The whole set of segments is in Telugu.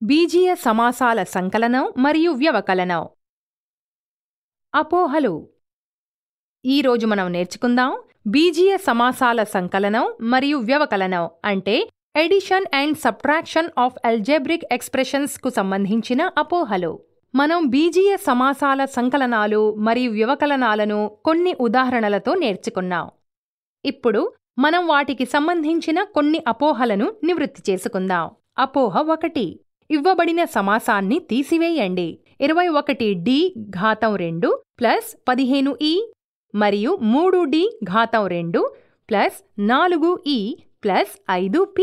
బీజీయ సమాసాల సంకలనం మరియు వ్యవకలనం. అపోహలు. ఈరోజు మనం నేర్చుకుందాం బీజీయ సమాసాల సంకలనం మరియు వ్యవకలనం అంటే addition and subtraction of algebraic expressions కు సంబంధించిన అపోహలు. మనం బీజీయ సమాసాల సంకలనాలు మరియు వ్యవకలనాలను కొన్ని ఉదాహరణలతో నేర్చుకున్నాం. ఇప్పుడు మనం వాటికి సంబంధించిన కొన్ని అపోహలను నివృత్తి చేసుకుందాం. అపోహ 1. ఇవ్వబడిన సమాసాన్ని తీసివేయండి. 21d ఘాతం 2 ప్లస్ 15e మరియు 3d ఘాతం 2 plus 4e plus 5p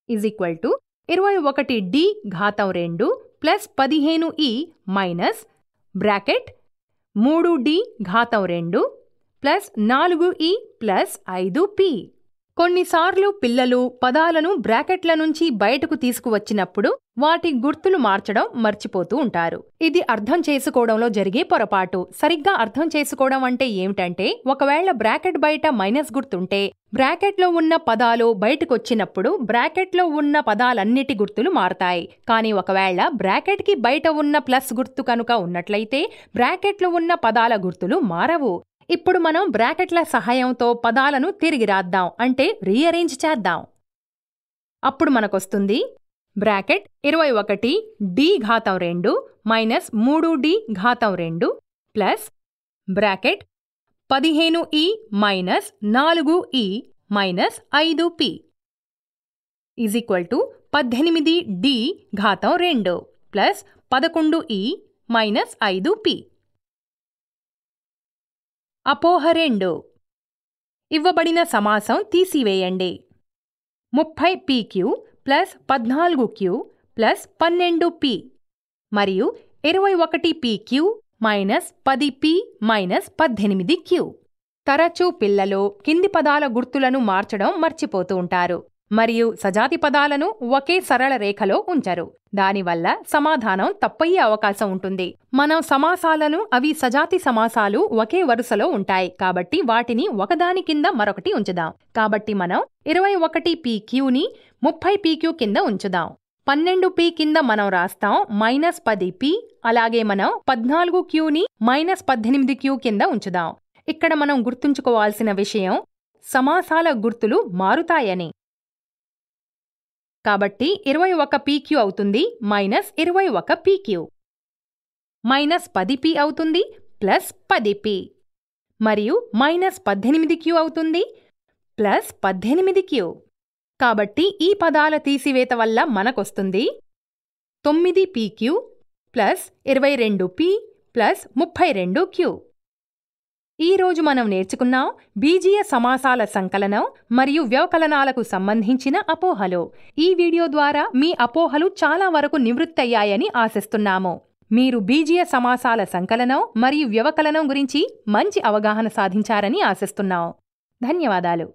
= 21d ఘాతం 2 plus 15e minus bracket 3d ఘాతం 2 ప్లస్ 4e ప్లస్ 5p. కొన్నిసార్లు పిల్లలు పదాలను బ్రాకెట్ల నుంచి బయటకు తీసుకువచ్చినప్పుడు వాటి గుర్తులు మార్చడం మర్చిపోతూ ఉంటారు. ఇది అర్థం చేసుకోవడంలో జరిగే పొరపాటు. సరిగ్గా అర్థం చేసుకోవడం అంటే ఏమిటంటే, ఒకవేళ బ్రాకెట్ బయట మైనస్ గుర్తుంటే బ్రాకెట్లో ఉన్న పదాలు బయటకొచ్చినప్పుడు బ్రాకెట్లో ఉన్న పదాలన్నిటి గుర్తులు మారతాయి. కానీ ఒకవేళ బ్రాకెట్కి బయట ఉన్న ప్లస్ గుర్తు కనుక ఉన్నట్లయితే బ్రాకెట్లో ఉన్న పదాల గుర్తులు మారవు. ఇప్పుడు మనం బ్రాకెట్ల సహాయంతో పదాలను తిరిగి రాద్దాం, అంటే రీఅరేంజ్ చేద్దాం. అప్పుడు మనకొస్తుంది బ్రాకెట్ 21d ఘాతం 2 మైనస్ 3d ఘాతం 2 plus bracket 15e minus 4e minus 5p = 18d ఘాతం 2 ప్లస్ 11e మైనస్ 5p. అపోహ 2. ఇవ్వబడిన సమాసం తీసివేయండి. 30pq plus 14q plus 12p మరియు 21pq minus 10p minus 18q. తరచూ పిల్లలు కింది పదాల గుర్తులను మార్చడం మర్చిపోతూ ఉంటారు మరియు సజాతి పదాలను ఒకే సరళ రేఖలో ఉంచరు. దానివల్ల సమాధానం తప్పయ్యే అవకాశం ఉంటుంది. మనం సమాసాలను అవి సజాతి సమాసాలు ఒకే వరుసలో ఉంటాయి కాబట్టి వాటిని ఒకదాని కింద మరొకటి ఉంచుదాం. కాబట్టి మనం 21pqని 30pq కింద ఉంచుదాం. 12p కింద మనం రాస్తాం మైనస్ 10p. అలాగే మనం 14qని మైనస్ 18q కింద ఉంచుదాం. ఇక్కడ మనం గుర్తుంచుకోవాల్సిన విషయం సమాసాల గుర్తులు మారుతాయని. కాబట్టి 21pq అవుతుంది మైనస్ 21pq, మైనస్ 10p అవుతుంది ప్లస్ 10p మరియు మైనస్ 18q అవుతుంది ప్లస్ 18q. కాబట్టి ఈ పదాల తీసివేత వల్ల మనకొస్తుంది 9pq plus 22p plus 32q. ఈరోజు మనం నేర్చుకున్నాం బీజీయ సమాసాల సంకలనం మరియు వ్యవకలనాలకు సంబంధించిన అపోహలు. ఈ వీడియో ద్వారా మీ అపోహలు చాలా వరకు నివృత్తయ్యాయని ఆశిస్తున్నాము. మీరు బీజీయ సమాసాల సంకలనం మరియు వ్యవకలనం గురించి మంచి అవగాహన సాధించారని ఆశిస్తున్నాం. ధన్యవాదాలు.